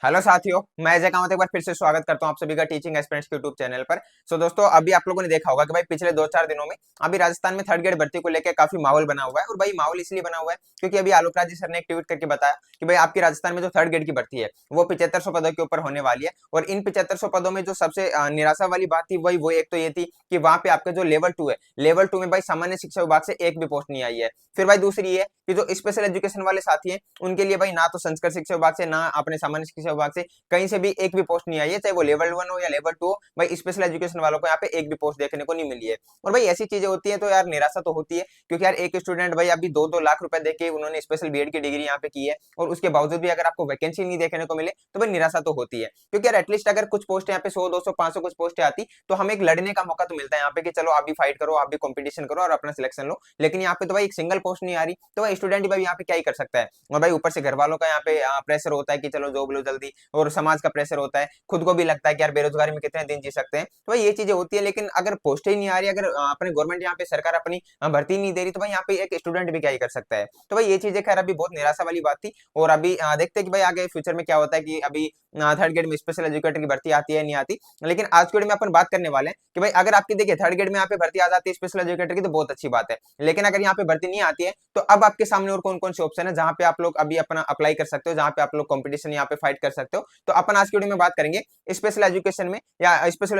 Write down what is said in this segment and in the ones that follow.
Hello साथियों, मैं अजय कामत एक बार फिर से स्वागत करता हूं आप सभी का टीचिंग एस्पिरेंट्स के यूट्यूब चैनल पर। दोस्तों, अभी आप लोगों ने देखा होगा कि भाई पिछले 2-4 दिनों में अभी राजस्थान में थर्ड ग्रेड भर्ती को लेकर काफी माहौल बना हुआ है। और भाई माहौल इसलिए बना हुआ है क्योंकि अभी आलोक राज जी सर ने एक ट्वीट करके बताया कि भाई आपकी राजस्थान में जो थर्ड ग्रेड की भर्ती है वो 7500 पदों के ऊपर होने वाली है। और इन 7500 पदों में जो सबसे निराशा वाली बात थी वही वो एक तो ये थी कि वहां पे आपका जो लेवल 2 है, लेवल 2 में भाई सामान्य शिक्षा विभाग से एक भी पोस्ट नहीं आई है। फिर भाई दूसरी ये कि जो स्पेशल एजुकेशन वाले साथी हैं उनके लिए भाई ना तो संस्कृत शिक्षा विभाग से ना अपने सामान्य शिक्षा विभाग से कहीं से भी एक भी पोस्ट नहीं आई है, चाहे वो लेवल 1 हो या लेवल 2 हो। भाई स्पेशल एजुकेशन वालों को यहाँ पे एक भी पोस्ट देखने को नहीं मिली है। और भाई ऐसी चीजें होती है तो यार निराशा तो होती है, क्योंकि यार एक स्टूडेंट भाई अभी 2-2 लाख रुपए देके उन्होंने स्पेशल बीएड की डिग्री यहाँ पे की है और उसके बावजूद भी अगर आपको वैकेंसी नहीं देखने को मिले तो भाई निराशा तो होती है। क्योंकि यार एटलीस्ट अगर कुछ पोस्ट यहाँ पे 100, 200, 500 कुछ पोस्ट आती तो हमें एक लड़ने का मौका तो मिलता है यहाँ पे कि चलो आप भी फाइट करो, आप भी कॉम्पिटिशन करो और अपना सिलेक्शन लो। लेकिन यहाँ पे तो भाई एक सिंगल पोस्ट नहीं आ रही, तो भाई स्टूडेंट भाई यहाँ पे क्या ही कर सकता है। और भाई ऊपर से घर वालों का यहाँ पे प्रेशर होता है कि चलो जॉब लो जल्दी, और समाज का प्रेशर होता है, खुद को भी लगता है कि यार बेरोजगारी में कितने दिन जी सकते हैं। तो भाई ये चीजें होती है, लेकिन अगर पोस्ट ही नहीं आ रही, अगर अपने गवर्नमेंट यहाँ पे सरकार अपनी भर्ती नहीं दे रही, तो भाई यहाँ पे एक स्टूडेंट भी क्या ही कर सकता है। तो भाई ये चीजें खैर अभी बहुत निराशा वाली बात थी। और अभी देखते हैं कि भाई आगे फ्यूचर में क्या होता है कि अभी थर्ड ग्रेड में स्पेशल एजुकेटर की भर्ती आती है नहीं आती। लेकिन आज के वीडियो में अपन बात करने वाले हैं कि भाई अगर आपकी देखिए थर्ड ग्रेड में यहाँ पे भर्ती आ जाती है स्पेशल एजुकेटर की तो बहुत अच्छी बात है। लेकिन अगर यहाँ पे भर्ती नहीं आती है तो अब आपके सामने और कौन कौन से ऑप्शन है जहां पे आप लोग अभी अपना अप्लाई कर सकते हो, जहां पे आप लोग कंपटीशन यहाँ पे फाइट कर सकते हो। तो अपन आज की वीडियो में बात करेंगे स्पेशल एजुकेशन में या स्पेशल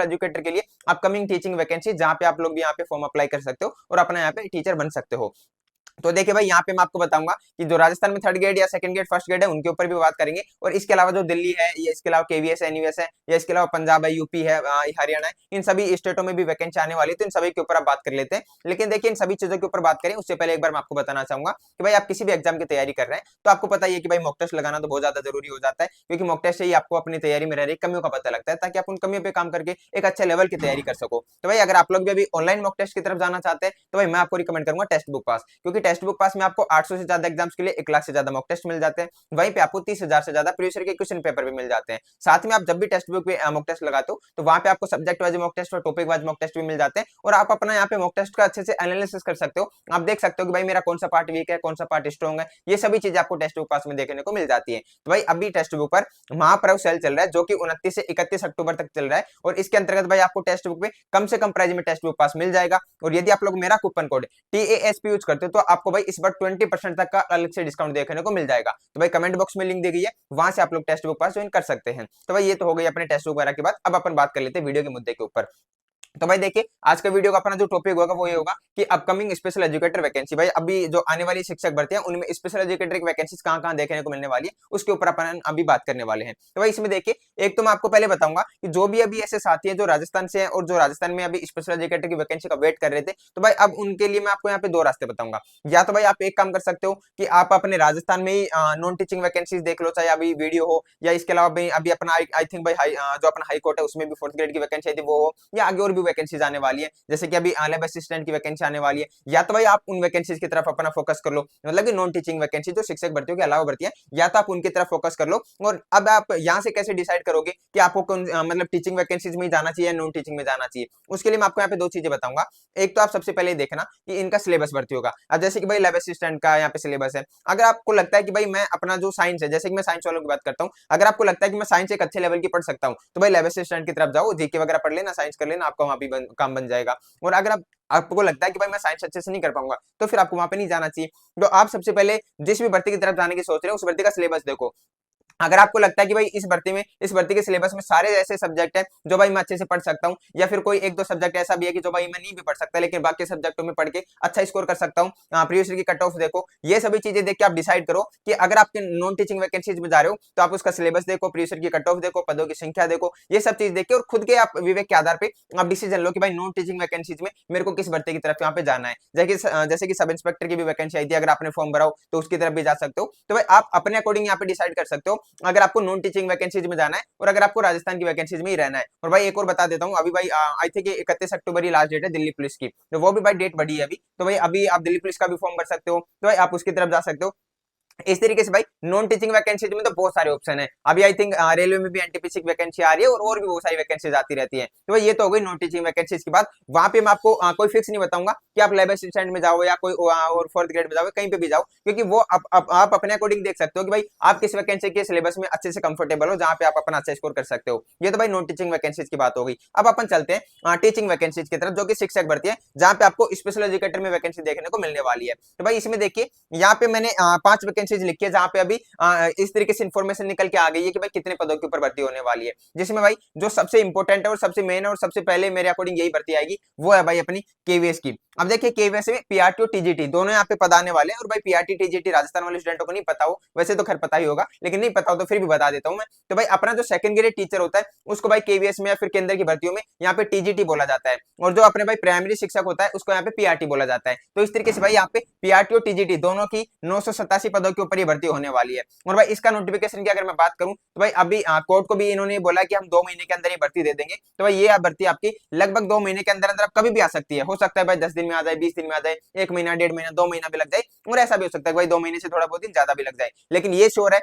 एजुकेटर के लिए अपकमिंग टीचिंग वैकेंसी, जहां पे आप लोग भी यहाँ पे फॉर्म अप्लाई कर सकते हो और अपना यहाँ पे टीचर बन सकते हो। तो देखिए भाई यहाँ पे मैं आपको बताऊंगा कि जो राजस्थान में थर्ड ग्रेड या सेकंड ग्रेड फर्स्ट ग्रेड है उनके ऊपर भी बात करेंगे, और इसके अलावा जो दिल्ली है या इसके अलावा केवीएस है, एनयूएस है, या इसके अलावा पंजाब है, यूपी है, हरियाणा है, इन सभी स्टेटों में भी वैकेंसी आने वाली है। तो इन सभी के ऊपर आप बात कर लेते हैं। लेकिन देखिए इन सभी चीजों के ऊपर बात करें उससे पहले एक बार मैं आपको बताना चाहूंगा कि भाई आप किसी भी एग्जाम की तैयारी कर रहे हैं तो आपको पता ही है कि भाई मॉक टेस्ट लगाना तो बहुत ज्यादा जरूरी हो जाता है, क्योंकि मॉक टेस्ट से ही आपको अपनी तैयारी में रह रही कमियों का पता लगता है, ताकि आप उन कमियों पे काम करके एक अच्छे लेवल की तैयारी कर सको। तो भाई अगर आप लोग भी अभी ऑनलाइन मॉक टेस्ट की तरफ जाना चाहते हैं तो भाई मैं आपको रिकमेंड करूंगा टेक्स्ट बुक पास, क्योंकि टेक्स्ट बुक पास में आपको 800 से ज्यादा एग्जाम्स के लिए 1 लाख से ज्यादा मॉक टेस्ट मिल जाते हैं। वहीं पे आपको 30,000 से ज्यादा प्रीवियस ईयर के क्वेश्चन पेपर भी मिल जाते हैं। साथ में आप जब भी टेक्स्ट बुक पे मॉक टेस्ट लगाते हो तो वहां पे आपको सब्जेक्ट वाइज मॉक टेस्ट और टॉपिक वाइज मॉक टेस्ट भी मिल जाते हैं, और आप अपना यहाँ पे मॉक टेस्ट का अच्छे से एनालिसिस कर सकते हो। आप देख सकते हो कि भाई मेरा कौन सा पार्ट वीक है, कौन सा पार्ट स्ट्रॉन्ग है, ये सभी चीजें आपको टेक्स्ट बुक पास में देखने को मिल जाती है। तो भाई अभी टेक्स्ट बुक पर महापर्व सेल चल रहा है जो कि 29 से 31 अक्टूबर तक चल रहा है, और इसके अंतर्गत भाई आपको टेक्स्ट बुक पे कम से कम प्राइस में टेक्स्ट बुक पास मिल जाएगा। और यदि आप लोग मेरा कूपन कोड TASP यूज करते हो तो आपको भाई इस बार 20% तक का अलग से डिस्काउंट देखने को मिल जाएगा। तो भाई कमेंट बॉक्स में लिंक दी गई है, वहां से आप लोग टेक्स्ट बुक पास ज्वाइन कर सकते हैं। तो भाई ये तो हो गई अपने टेक्स्ट बुक वगैरह की बात। अब अपन बात कर लेते हैं वीडियो के मुद्दे के ऊपर। तो भाई देखिए आज का वीडियो का अपना जो टॉपिक होगा वो ये होगा कि अपकमिंग स्पेशल एजुकेटर वैकेंसी। भाई अभी जो आने वाली शिक्षक भर्ती है उनमें स्पेशल एजुकेटर की वैकेंसी कहां कहां देखने को मिलने वाली है उसके ऊपर अपन अभी बात करने वाले हैं। तो भाई इसमें देखिए, एक तो मैं आपको पहले बताऊंगा कि जो भी अभी ऐसे साथी है जो राजस्थान से है और जो राजस्थान में अभी स्पेशल एजुकेटर की वैकेंसी का वेट कर रहे थे, तो भाई अब उनके लिए मैं आपको यहाँ पे दो रास्ते बताऊंगा। या तो भाई आप एक काम कर सकते हो कि आप अपने राजस्थान में ही नॉन टीचिंग वैकेंसीज देख लो, चाहे अभी वीडियो हो, या इसके अलावा भी अभी अपना आई थिंक भाई जो अपना हाई कोर्ट है उसमें भी फोर्थ ग्रेड की वैकेंसी आई थी वो हो, या आगे और भी वैकेंसीज आने वाली है, जैसे कि अभी लैब असिस्टेंट की वैकेंसी आने वाली है। या तो भाई आप उन वैकेंसीज की तरफ अपना फोकस कर लो, मतलब कि नॉन टीचिंग वैकेंसी जो शिक्षक भर्तियों के अलावा भर्ती है, या तो आप उनकी तरफ फोकस कर लो। और अब आप यहाँ से कैसे डिसाइड करोगे कि आपको कौन मतलब टीचिंग वैकेंसीज में जाना चाहिए या नॉन टीचिंग में जाना चाहिए, उसके लिए मैं आपको यहाँ पे दो चीजें बताऊंगा। एक तो आप सबसे पहले देखना कि इनका सिलेबस भर्ती होगा। अब जैसे कि भाई लैब असिस्टेंट का यहाँ पे सिलेबस है, अगर आपको लगता है कि भाई मैं अपना जो साइंस है, जैसे कि मैं साइंस वालों की बात करता हूँ, अगर आपको लगता है कि मैं साइंस एक अच्छे लेवल की पढ़ सकता हूँ तो भाई लैब असिस्टेंट की तरफ जाओ, जीके वगैरह पढ़ लेना, साइंस कर लेना, आपका वहां भी काम बन जाएगा। और अगर आपको लगता है कि भाई मैं साइंस अच्छे से नहीं कर पाऊंगा तो फिर आपको वहां पे नहीं जाना चाहिए। तो आप सबसे पहले जिस भी भर्ती की तरफ जाने की सोच रहे हो उस भर्ती का सिलेबस देखो। अगर आपको लगता है कि भाई इस भर्ती के सिलेबस में सारे ऐसे सब्जेक्ट हैं जो भाई मैं अच्छे से पढ़ सकता हूँ, या फिर कोई एक दो सब्जेक्ट ऐसा भी है कि जो भाई मैं नहीं भी पढ़ सकता लेकिन बाकी सब्जेक्टों में पढ़ के अच्छा स्कोर कर सकता हूँ, प्रीवियस ईयर की कट ऑफ देखो, ये सभी चीजें देख के आप डिसाइड करो कि अगर आपके नॉन टीचिंग वैकेंसीज में जा रहे हो तो आप उसका सिलेबस देखो, प्रीवियस ईयर की कट ऑफ देखो, पदों की संख्या देखो, ये सब चीज देख के और खुद के आप विवेक के आधार पे आप डिसीजन लो कि भाई नॉन टीचिंग वैकेंसीज में मेरे को किस भर्ती की तरफ यहाँ पे जाना है। जैसे कि सब इंस्पेक्टर की भी वैकेंसी आई थी, अगर आपने फॉर्म भराओ तो उसकी तरफ भी जा सकते हो। तो भाई आप अपने अकॉर्डिंग यहाँ पे डिसाइड कर सकते हो अगर आपको नॉन टीचिंग वैकेंसीज में जाना है और अगर आपको राजस्थान की वैकेंसीज में ही रहना है। और भाई एक और बता देता हूँ, अभी भाई आई थिंक 31 अक्टूबर ही लास्ट डेट है दिल्ली पुलिस की, तो वो भी भाई डेट बढ़ी है अभी। तो भाई अभी आप दिल्ली पुलिस का भी फॉर्म भर सकते हो, तो भाई आप उसकी तरफ जा सकते हो। इस तरीके से भाई नॉन टीचिंग वैकेंसीज में तो बहुत सारे ऑप्शन है। अभी आई थिंक रेलवे में भी एनटीपीसी की वैकेंसी आ रही है और भी बहुत सारी वैकेंसीज आती रहती है। तो भाई ये तो हो गई नॉन टीचिंग वैकेंसीज की बात। वहां पे मैं आपको कोई फिक्स नहीं बताऊंगा कि आप लैब असिस्टेंट में जाओ या कोई और फोर्थ ग्रेड में जाओ, कहीं पे भी जाओ, क्योंकि वो आप अपने अकॉर्डिंग देख सकते हो कि भाई आप किस वैकेंसी के सिलेबस में अच्छे से कंफर्टेबल हो, जहां पे आप अपना अच्छा स्कोर कर सकते हो। ये तो भाई नॉन टीचिंग वैकेंसीज की बात हो गई। अब अपन चलते हैं टीचिंग वैकेंसीज की तरफ, जो कि शिक्षक भर्ती है, जहां पे आपको स्पेशल एजुकेटर में वैकेंसी देखने को मिलने वाली है। तो भाई इसमें देखिए यहाँ पे मैंने 5 वैकेंसीज लिखी है, जहां पे अभी इस तरीके से इन्फॉर्मेशन निकल के आ गई है कि भाई कितने पदों के ऊपर भर्ती होने वाली है। जिसमें भाई जो सबसे इंपॉर्टेंट है और सबसे मेन है और सबसे पहले मेरे अकॉर्डिंग यही भर्ती आएगी, वो है भाई अपनी केवीएस की। अब देखिए केवीएस में पीआरटी और टीजीटी दोनों यहाँ पे पद आने वाले हैं। और भाई पीआरटी टीजीटी राजस्थान वाले स्टूडेंटों को नहीं पता हो, वैसे तो खैर पता ही होगा, लेकिन नहीं पता हो तो फिर भी बता देता हूँ मैं। तो भाई अपना जो सेकंड ग्रेड टीचर होता है उसको भाई केवीएस में या फिर केंद्र की भर्तियों में यहाँ पे टीजीटी बोला जाता है, और जो अपने भाई प्राइमरी शिक्षक होता है उसको यहाँ पे पीआरटी बोला जाता है। तो इस तरीके से भाई यहाँ पे पीआरटी और टीजीटी दोनों की 987 पदों के ऊपर ये भर्ती होने वाली है। और भाई इसका नोटिफिकेशन की अगर मैं बात करूं तो भाई अभी कोर्ट को भी इन्होंने बोला कि हम 2 महीने के अंदर ही भर्ती दे देंगे। तो भाई ये भर्ती आपकी लगभग 2 महीने के अंदर अंदर कभी भी आ सकती है। हो सकता है भाई 10 दिन में आ जाए, 20 दिन में आ जाए, 1 महीना, 1.5 महीना, 2 महीना भी लग जाए, और ऐसा भी हो सकता है भाई 2 महीने से थोड़ा बहुत दिन ज्यादा भी लग जाए। लेकिन ये श्योर है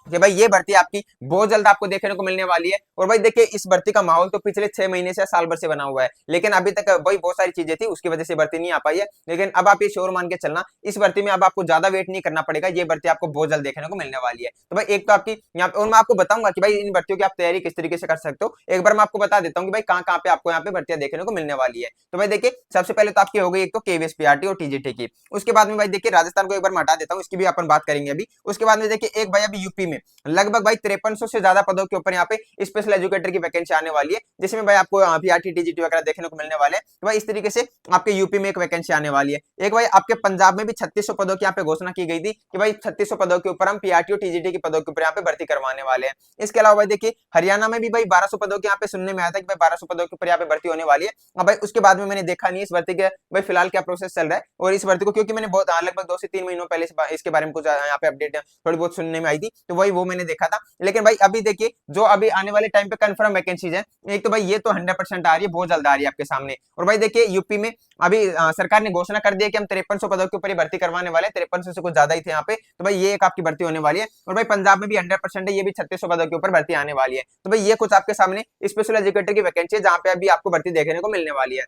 कि भाई ये भर्ती आपकी बहुत जल्द आपको देखने को मिलने वाली है। और भाई देखिए इस भर्ती का माहौल तो पिछले 6 महीने से साल भर से बना हुआ है, लेकिन अभी तक भाई बहुत सारी चीजें थी उसकी वजह से भर्ती नहीं आ पाई है। लेकिन अब आप ये श्योर मान के चलना, इस भर्ती में अब आपको ज्यादा वेट नहीं करना पड़ेगा, ये भर्ती आपको बहुत जल्द देखने को मिलने वाली है। तो भाई एक तो आपकी यहाँ पे, और मैं आपको बताऊंगा कि भाई इन भर्तियों की आप तैयारी किस तरीके से कर सकते हो। एक बार मैं आपको बता देता हूँ कि भाई कहाँ पे आपको यहाँ पे भर्तियां देखने को मिलने वाली है। तो भाई देखिए सबसे पहले तो आपकी हो गई एक तो केवीएस पीआरटी और टीजीटी की। उसके बाद में भाई देखिए राजस्थान को एक बार मैं हटा देता हूँ, इसकी भी अपन बात करेंगे अभी। उसके बाद में देखिए एक भाई अभी यूपी में लगभग भाई 5300 से ज्यादा पदों के ऊपर यहाँ पे स्पेशल एजुकेटर की वैकेंसी आने वाली है, जिसमें भाई आपको पीआरटी टीजीटी वगैरह देखने को मिलने वाले हैं। तो भाई इस तरीके से आपके यूपी में एक वैकेंसी आने वाली है। एक भाई आपके पंजाब में भी 3600 पदों की यहाँ पे घोषणा की गई थी कि भाई 3600 पदों के ऊपर हम पीआरटी और टीजीटी के पदों के ऊपर यहाँ पे भर्ती करवाने वाले हैं। इसके अलावा भाई देखिए हरियाणा में भी भाई 1200 पदों के यहाँ पे सुनने में आया था कि भाई 1200 पदों के ऊपर यहाँ पे भर्ती होने वाली है। अब भाई उसके बाद में मैंने देखा नहीं इस भर्ती के भाई फिलहाल क्या प्रोसेस चल रहा है, और इस भर्ती को क्योंकि मैंने बहुत लगभग 2 से 3 महीनों पहले इसके बारे में कुछ यहाँ पे अपडेट थोड़ी बहुत सुनने में आई थी, तो वही वो मैंने देखा था। लेकिन भाई अभी देखिए जो अभी आने वाले टाइम पे कंफर्म वैकेंसीज है, एक तो भाई ये तो 100% आ रही है, बहुत जल्द आ रही है आपके सामने। और भाई देखिए यूपी में अभी सरकार ने घोषणा कर दिया कि हम 5300 पदों के ऊपर भर्ती करवाने वाले हैं, 5300 से कुछ ज्यादा ही थे यहाँ पे। तो भाई ये एक आपकी भर्ती होने वाली है। और भाई पंजाब में भी 100% है, ये भी 3600 पदों के ऊपर भर्ती आने वाली है। तो भाई ये कुछ आपके सामने स्पेशल एजुकेटर की वैकेंसी है, जहाँ पे अभी आपको भर्ती देखने को मिलने वाली है।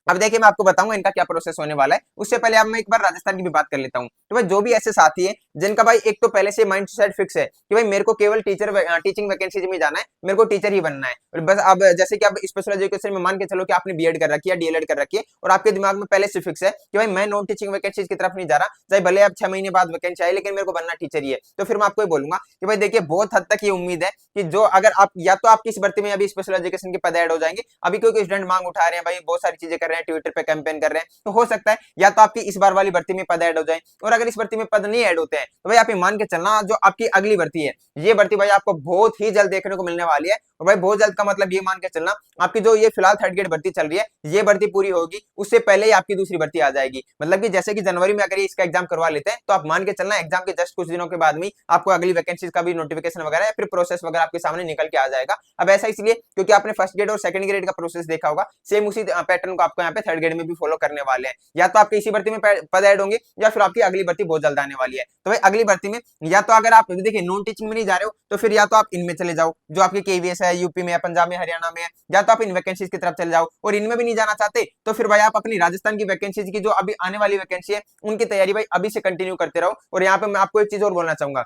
अब देखिए मैं आपको बताऊंगा इनका क्या प्रोसेस होने वाला है। उससे पहले अब मैं एक बार राजस्थान की भी बात कर लेता हूँ। तो भाई जो भी ऐसे साथी है जिनका भाई एक तो पहले से माइंड सेट फिक्स है कि भाई मेरे को केवल टीचिंग वैकेंसी में जाना है, मेरे को टीचर ही बनना है, और बस अब जैसे कि अब स्पेशल एजुकेशन में मान के चलो कि आपने बीएड कर रखी है, डीएलएड कर रखी है, और आपके दिमाग में पहले से फिक्स है कि भाई मैं नॉन टीचिंग वैकेंसी की तरफ नहीं जा रहा, चाहे भले अब 6 महीने बाद वैकेंसी आए, लेकिन मेरे को बनना टीचर ही है। तो फिर मैं आपको ये बोलूंगा कि भाई देखिए बहुत हद तक ये उम्मीद है कि जो अगर आप या तो आपकी इस भर्ती में अभी स्पेशल एजुकेशन के पद ऐड हो जाएंगे, अभी क्योंकि स्टूडेंट मांग उठा रहे हैं भाई, बहुत सारी चीजें कर रहे हैं, ट्विटर पे कैंपेन कर रहे हैं, तो हो सकता है या तो आपकी इस बार वाली भर्ती में पद ऐड हो जाए। और अगर इस भर्ती में पद नहीं ऐड होते हैं तो भाई आप ये मान के चलना जो आपकी अगली भर्ती है, ये भर्ती भाई आपको बहुत ही जल्द देखने को मिलने वाली है। और भाई बहुत जल्द का मतलब ये मान के चलना आपकी जो ये फिलहाल थर्ड ग्रेड भर्ती चल रही है, ये भर्ती पूरी होगी उससे पहले ही आपकी दूसरी भर्ती आ जाएगी। मतलब कि जैसे कि जनवरी में अगर इसका एग्जाम करवा लेते हैं, तो आप मान के चलना एग्जाम के जस्ट कुछ दिनों के बाद में आपको अगली वैकेंसी का भी नोटिफिकेशन वगैरह या फिर प्रोसेस वगैरह आपके सामने निकल के आ जाएगा। अब ऐसा इसलिए क्योंकि आपने फर्स्ट ग्रेड और सेकंड ग्रेड का प्रोसेस देखा होगा, सेम उसी पैटर्न को आपको यहाँ पे थर्ड ग्रेड में भी फॉलो करने वाले हैं। या तो आपकी इसी भर्ती में पद ऐड होंगे, या फिर आपकी अगली भर्ती बहुत जल्द आने वाली है। तो भाई अगली भर्ती में या तो अगर आप देखिए नॉन टीचिंग में नहीं जा रहे हो, तो फिर या तो आप इनमें चले जाओ जो आपके केवीएस है, यूपी में, पंजाब में, हरियाणा में, या तो आप इन वैकेंसीज की तरफ चले जाओ। और इनमें भी नहीं जाना चाहते तो फिर भाई आप अपनी राजस्थान की वैकेंसीज की जो अभी आने वाली वैकेंसी है उनकी तैयारी भाई अभी से कंटिन्यू करते रहो। और यहाँ पे मैं आपको एक चीज और बोलना चाहूंगा,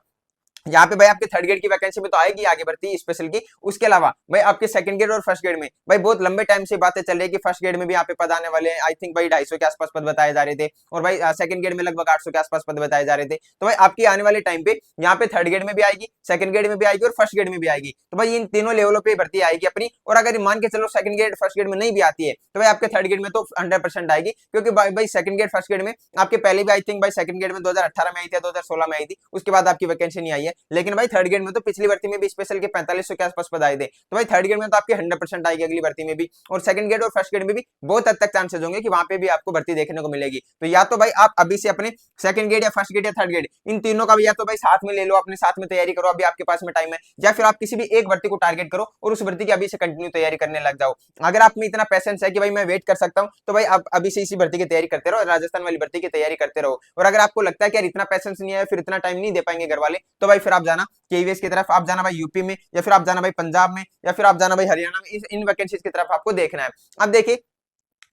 यहाँ पे भाई आपके थर्ड ग्रेड की वैकेंसी में तो आएगी आगे बढ़ती स्पेशल की, उसके अलावा भाई आपके सेकंड ग्रेड और फर्स्ट ग्रेड में भाई बहुत लंबे टाइम से बातें चल रही है कि फर्स्ट ग्रेड में भी यहाँ पे पद आने वाले हैं। आई थिंक भाई 250 के आसपास पद बताए जा रहे थे, और भाई सेकंड ग्रेड में लगभग 800 के आसपास पद बताए जा रहे थे। तो भाई आपकी आने वाले टाइम पे यहाँ पे थर्ड ग्रेड में भी आएगी, सेकंड ग्रेड में भी आएगी, और फर्स्ट ग्रेड में भी आएगी। तो भाई इन तीनों लेवलों पे भर्ती आएगी अपनी। और अगर मान के चलो सेकंड ग्रेड फर्स्ट ग्रेड में नहीं भी आती है, तो भाई आपके थर्ड ग्रेड में तो 100% आएगी, क्योंकि भाई सेकंड ग्रेड फर्स्ट ग्रेड में आपके पहले भी आई थिंक भाई सेकंड ग्रेड में 2018 में आई थी, 2016 में आई थी, उसके बाद आपकी वैकेंसी नहीं आई है। लेकिन भाई थर्ड ग्रेड में तो पिछली भर्ती में भी स्पेशल के 4500 के आसपास पद आए थे, तो भाई थर्ड ग्रेड में तो आपकी 100% आएगी अगली भर्ती में भी, और सेकंड ग्रेड और फर्स्ट ग्रेड में भी बहुत हद तक चांसेस होंगे कि वहां पे भी आपको भर्ती देखने को मिलेगी। तो या तो भाई आप अभी से अपने सेकंड ग्रेड या फर्स्ट ग्रेड या थर्ड ग्रेड इन तीनों का भी या तो भाई साथ में ले लो, अपने साथ में तैयारी करो, अभी आपके पास में टाइम है, या फिर आप किसी भी एक भर्ती को टारगेट करो और उस भर्ती की अभी से कंटिन्यू तैयारी करने लग जाओ। अगर आप में इतना पैसेंस है कि भाई मैं वेट कर सकता हूं, तो भाई आप अभी से इसी भर्ती की तैयारी करते रहो, राजस्थान वाली भर्ती की तैयारी करते रहो। और अगर आपको लगता है कि यार इतना पैसेंस नहीं है, फिर इतना टाइम नहीं दे पाएंगे घर वाले, तो भाई फिर आप जाना केवीएस की तरफ, आप जाना भाई यूपी में, या फिर आप जाना भाई पंजाब में, या फिर आप जाना भाई हरियाणा में, इन वैकेंसीज की तरफ आपको देखना है। अब देखिए,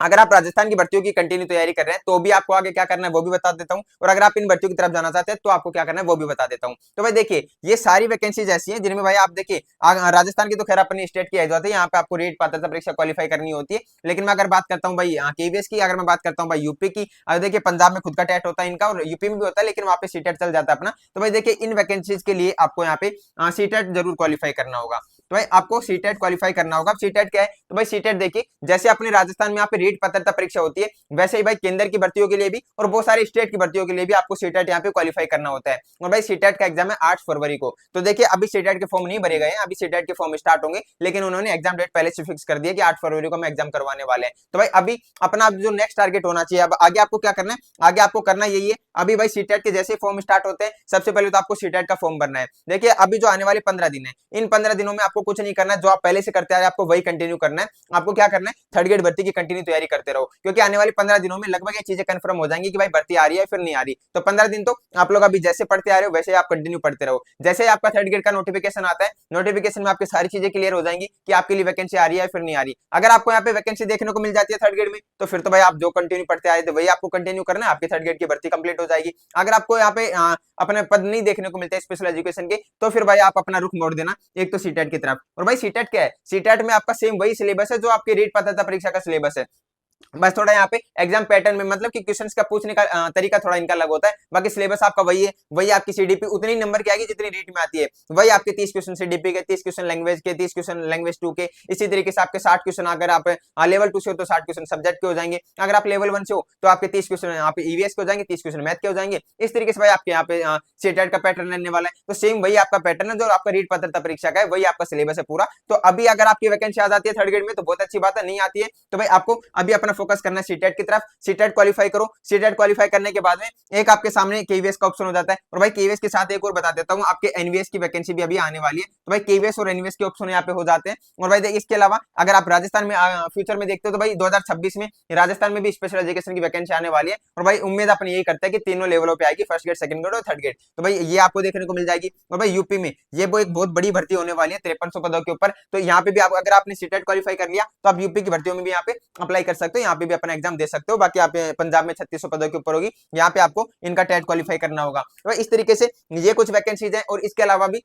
अगर आप राजस्थान की भर्तियों की कंटिन्यू तैयारी कर रहे हैं तो भी आपको आगे क्या करना है वो भी बता देता हूं, और अगर आप इन भर्तियों की तरफ जाना चाहते हैं तो आपको क्या करना है वो भी बता देता हूं। तो भाई देखिए, ये सारी वैकेंसीज ऐसी हैं जिनमें भाई आप देखिए, राजस्थान की तो खैर अपनी स्टेट की एग्जाम है, यहाँ पे आपको रीट पात्रता परीक्षा क्वालिफाई करनी होती है। लेकिन मैं अगर बात करता हूँ भाई केवीएस की, अगर मैं बात करता हूँ भाई यूपी की, अगर देखिए पंजाब में खुद का टेट होता है इनका, और यूपी में भी होता है, लेकिन वहां पे सीटेट चल जाता है अपना। तो भाई देखिए, इन वैकेंसीज के लिए आपको यहाँ पे सीटेट जरूर क्वालिफाई करना होगा। तो भाई आपको सीटेट क्वालिफाई करना होगा। सीटेट क्या है? तो भाई सीटेट देखिए, जैसे अपने राजस्थान में यहाँ पे रीट पात्रता परीक्षा होती है, वैसे ही भाई केंद्र की भर्तियों के लिए भी और बहुत सारे स्टेट की भर्तियों के लिए भी आपको सीटेट यहाँ पे क्वालिफाई करना होता है। और भाई सीटेट का एग्जाम है 8 फरवरी को। तो देखिए, अभी सीटेट के फॉर्म नहीं भरे गए हैं, अभी सीटेट के फॉर्म स्टार्ट होंगे, लेकिन उन्होंने एग्जाम डेट पहले से फिक्स कर दिया कि 8 फरवरी को हम एग्जाम करवाने वाले हैं। तो भाई अभी अपना जो नेक्स्ट टारगेट होना चाहिए, अब आगे आपको क्या करना है, आगे आपको करना यही है, अभी भाई सीटेट के जैसे फॉर्म स्टार्ट होते हैं, सबसे पहले तो आपको सीटेट का फॉर्म भरना है। देखिए, अभी जो आने वाले 15 दिन है, इन 15 दिनों में आपको कुछ नहीं करना है, जो आप पहले से करते आ रहे हैं आपको वही कंटिन्यू करना है। आपको क्या करना है, थर्ड ग्रेड भर्ती की कंटिन्यू तैयारी करते रहो, क्योंकि आने वाले 15 दिनों में लगभग ये चीजें कंफर्म हो जाएंगी कि भाई भर्ती आ रही है फिर नहीं आ रही। तो 15 दिन तो आप लोग अभी जैसे पढ़ते आ रहे हो वैसे आप कंटिन्यू पढ़ते रहो। जैसे ही आपका थर्ड ग्रेड का नोटिफिकेशन आता है, नोटिफिकेशन में आपकी सारी चीजें क्लियर हो जाएंगी कि आपके लिए वैकेंसी आ रही है फिर नहीं आ रही। अगर आपको यहाँ पे वैकेंसी देखने को मिल जाती है थर्ड ग्रेड में, तो फिर तो भाई आप जो कंटिन्यू पढ़ते आए थे वही आपको कंटिन्यू करना है, आपकी थर्ड ग्रेड की भर्ती कंप्लीट हो जाएगी। अगर आपको यहाँ पे अपने पद नहीं देखने को मिलते स्पेशल एजुकेशन के, तो फिर भाई आप अपना रुख मोड़ देना एक तो सीटेट की तरफ। और भाई सीटेट क्या है? सीटेट में आपका सेम वही सिलेबस है जो आपके रीट पात्रता परीक्षा का सिलेबस है, बस थोड़ा यहाँ पे एग्जाम पैटर्न में मतलब कि क्वेश्चंस का पूछने का तरीका थोड़ा इनका अलग होता है। बाकी सिलेबस आपका वही है, वही आपकी सीडीपी उतनी नंबर की आएगी जितनी रीट में आती है। वही आपके 30 क्वेश्चन सीडीपी के, 30 क्वेश्चन लैंग्वेज के, 30 क्वेश्चन लैंग्वेज 2 के, इसी तरीके से आपके 60 क्वेश्चन, अगर आप लेवल 2 से हो तो 60 क्वेश्चन सब्जेक्ट के हो जाएंगे, अगर आप लेवल 1 से हो तो आपके 30 क्वेश्चन यहाँ पे ईवीएस के हो जाएंगे, 30 क्वेश्चन मैथ के हो जाएंगे। इस तरीके से भाई आपके यहाँ पे सीटेट का पैटर्न रहने वाला है। तो सेम वही आपका पैटर्न है जो आपका रीट पात्रता परीक्षा का है, वही आपका सिलेबस है पूरा। तो अभी अगर आपकी वैकेंसी आ जाती है थर्ड ग्रेड में तो बहुत अच्छी बात है, नहीं आती है तो भाई आपको अभी अपना फोकस करना है सीटेट की तरफ। सीटेट क्वालिफाई करो, सीटेट क्वालिफाई करने के बाद में एक आपके सामने केवीएस का ऑप्शन हो जाता है। और भाई केवीएस के साथ एक और बता देता हूं, आपके एनवीएस की वैकेंसी भी अभी आने वाली है, तो भाई केवीएस और एनवीएस के ऑप्शन यहाँ पे हो जाते हैं। और भाई इसके अलावा अगर आप राजस्थान में फ्यूचर में देखते हो तो भाई 2026 में राजस्थान में भी स्पेशल एजुकेशन की वैकेंसी आने वाली है। और भाई उम्मीद अपन यही करते हैं कि तीनों लेवलों पे आएगी, फर्स्ट ग्रेड, सेकंड ग्रेड और थर्ड ग्रेड, तो भाई ये आपको देखने को मिल जाएगी। और भाई यूपी में ये वो एक बहुत बड़ी भर्ती होने वाली है 5300 पदों के ऊपर, तो यहाँ पे भी आप अगर आपने सीटेट क्वालिफाई कर लिया तो आप यूपी की भर्तियों में भी यहाँ पे अप्लाई कर सकते हो, यहाँ पे भी अपना एग्जाम दे सकते हो। बाकी आप पंजाब में 3600 पदों के ऊपर होगी, यहाँ पे आपको इनका टेट क्वालिफाई करना होगा। तो इस तरीके से ये कुछ वैकेंसीज हैं। और इसके अलावा भी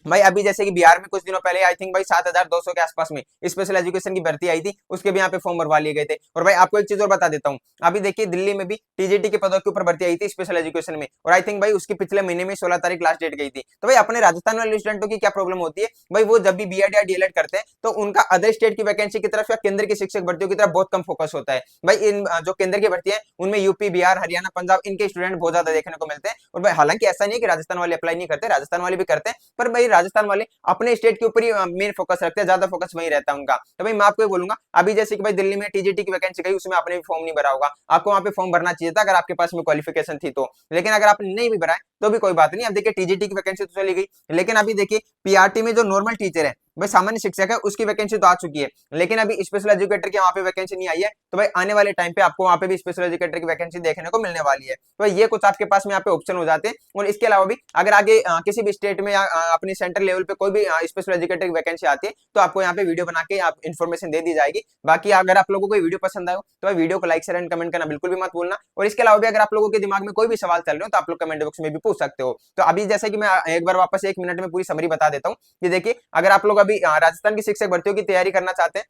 भाई अभी जैसे कि बिहार में कुछ दिनों पहले आई थिंक भाई 7200 के आसपास में स्पेशल एजुकेशन की भर्ती आई थी, उसके भी यहाँ पे फॉर्म भरवा लिए गए थे। और भाई आपको एक चीज और बता देता हूँ, अभी देखिए दिल्ली में भी टीजीटी के पदों के ऊपर भर्ती आई थी स्पेशल एजुकेशन में, और आई थिंक भाई उसकी पिछले महीने में 16 तारीख लास्ट डेट गई थी। तो भाई अपने राजस्थान वाले स्टूडेंटों की क्या प्रॉब्लम होती है, भाई वो जब भी बीएड या डीएलएड करते हैं तो उनका अदर स्टेट की वैकेंसी की तरफ या केंद्र की शिक्षक भर्तियों की तरफ बहुत कम फोकस होता है। भाई इन जो केंद्र की भर्ती है उनमें यूपी, बिहार, हरियाणा, पंजाब इनके स्टूडेंट बहुत ज्यादा देखने को मिलते हैं। और भाई हालांकि ऐसा नहीं है कि राजस्थान वाले अप्लाई नहीं करते, राजस्थान वाले भी करते हैं, पर भाई राजस्थान वाले अपने स्टेट के ऊपर ही मेन फोकस रखते हैं, ज्यादा फोकस वही रहता है उनका। तो भाई मैं आपको ये बोलूंगा, अभी जैसे कि भाई दिल्ली में टीजीटी की वैकेंसी गई, उसमें आपने भी फॉर्म नहीं भरा होगा, आपको वहां पे फॉर्म भरना चाहिए था अगर आपके पास में क्वालिफिकेशन थी तो, लेकिन अगर आपने नहीं भी भरा है तो भी कोई बात नहीं। अब देखिए टीजीटी की वैकेंसी तो चली गई, लेकिन अभी देखिए पीआरटी में जो नॉर्मल टीचर है, भाई सामान्य शिक्षक है, उसकी वैकेंसी तो आ चुकी है, लेकिन अभी स्पेशल एजुकेटर की वहां पे वैकेंसी नहीं आई है। तो भाई आने वाले टाइम पे आपको वहां पे भी स्पेशल एजुकेटर की वैकेंसी देखने को मिलने वाली है। तो ये कुछ आपके पास में यहाँ पे ऑप्शन हो जाते हैं। और इसके अलावा भी अगर आगे किसी भी स्टेट में या अपनी सेंट्रल लेवल पे कोई भी स्पेशल एजुकेटर की वैकेंसी आती है तो आपको यहाँ पे वीडियो बना के आप इन्फॉर्मेशन दे दी जाएगी। बाकी अगर आप लोगों को वीडियो पसंद आयो तो वीडियो को लाइक, शेयर एंड कमेंट करना बिल्कुल भी मत भूलना। और इसके अलावा भी अगर आप लोगों के दिमाग में कोई भी सवाल चल रहे हो तो आप लोग कमेंट बॉक्स में भी पूछ सकते हो। तो अभी जैसे कि मैं एक बार वापस 1 मिनट में पूरी समरी बता देता हूँ कि देखिए, अगर आप लोग अभी राजस्थान की शिक्षक भर्तियों की तैयारी करना चाहते हैं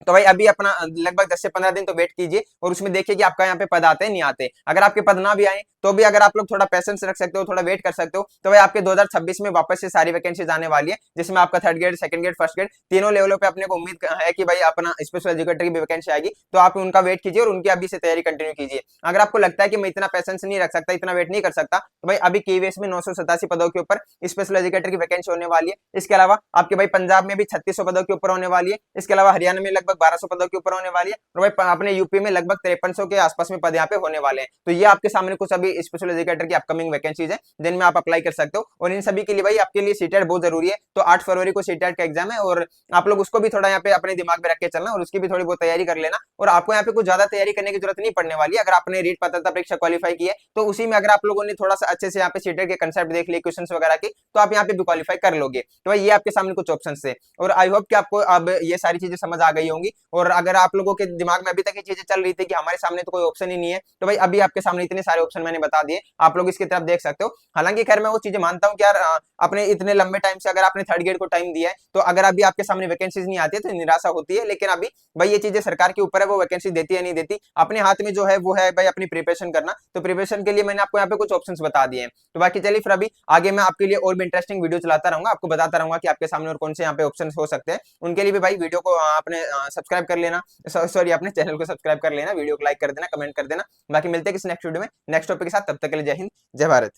तो भाई अभी अपना लगभग 10 से 15 दिन तो वेट कीजिए, और उसमें देखिए कि आपका यहाँ पे पद आते हैं नहीं आते। अगर आपके पद ना भी आए तो भी अगर आप लोग थोड़ा पेशेंस रख सकते हो, थोड़ा वेट कर सकते हो, तो भाई आपके 2026 में वापस से सारी वैकेंसीज आने वाली है, जिसमें आपका third grade, second grade, first grade तीनों लेवलों पे अपने को उम्मीद है कि भाई अपना स्पेशल एजुकेटर की भी वैकेंसी आएगी। तो आप उनका वेट कीजिए और उनकी अभी से तैयारी कंटिन्यू कीजिए। अगर आपको लगता है कि मैं इतना पेशेंस नहीं रख सकता, इतना वेट नहीं कर सकता, तो भाई अभी केवीएस में 987 पदों के ऊपर स्पेशल एजुकेटर की वैकेंसी होने वाली है। इसके अलावा आपके भाई पंजाब में भी 3600 पदों के ऊपर होने वाली है। इसके अलावा हरियाणा में लगभग 1200 पदों के ऊपर होने वाली है, और भाई अपने यूपी में लगभग 5300 के आसपास में पद यहाँ पे होने वाले हैं। तो ये आपके सामने कुछ अभी स्पेशल एजुकेटर की अपकमिंग वैकेंसीज है जिनमें आप अप्लाई कर सकते हो, और इन सभी के लिए भाई आपके लिए सीटेट बहुत जरूरी है। तो 8 फरवरी को सीटेट का एग्जाम है, और आप लोग उसको भी थोड़ा यहाँ पे अपने दिमाग में रख के चलना, और उसकी भी थोड़ी बहुत तैयारी कर लेना। और आपको यहाँ पे कुछ ज्यादा तैयारी करने की जरूरत नहीं पड़ने वाली है। अगर आपने रीट पात्रता परीक्षा क्वालिफाई की है, तो उसी में अगर आप लोगों ने थोड़ा सा अच्छे से यहाँ पे सीटेट के कंसेप्ट देख लिए, क्वेश्चन वगैरह की, तो आप यहाँ पे भी क्वालिफाई कर लोगे। तो भाई ये आपके सामने कुछ ऑप्शन है, और आई होप कि आपको अब ये सारी चीजें समझ आ गई होंगी। और अगर आप लोगों के दिमाग में अभी तक ये चीजें चल रही थी कि हमारे सामने तो कोई ऑप्शन ही नहीं है, तो भाई अभी आपके सामने इतने सारे ऑप्शन मैंने बता दिए, आप लोग इसकी तरफ देख सकते हो। हालांकि खैर मैं वो चीजें मानता हूँ कि यार अपने इतने लंबे टाइम से अगर आपने थर्ड ग्रेड को टाइम दिया है, तो अगर अभी आपके सामने वैकेंसीज नहीं आती है तो निराशा होती है। लेकिन अभी भाई ये चीजें सरकार के ऊपर है, वो वैकेंसी देती है नहीं देती, अपने हाथ में जो है वो है भाई अपनी प्रिपरेशन करना। तो प्रिपरेशन के लिए मैंने आपको यहाँ पे कुछ ऑप्शंस बता दिए हैं। तो बाकी चलिए फिर अभी आगे मैं आपके लिए और भी इंटरेस्टिंग वीडियो चलाता रहूंगा, आपको बताता रहूंगा कि आपके सामने और कौन से यहाँ पे ऑप्शन हो सकते हैं। उनके लिए भी भाई वीडियो को आपने सब्सक्राइब कर लेना, सॉरी अपने चैनल को सब्सक्राइब कर लेना, वीडियो को लाइक कर देना, कमेंट कर देना। बाकी मिलते हैं किसी नेक्स्ट वीडियो में नेक्स्ट टॉपिक के साथ, तब तक के लिए जय हिंद, जय भारत।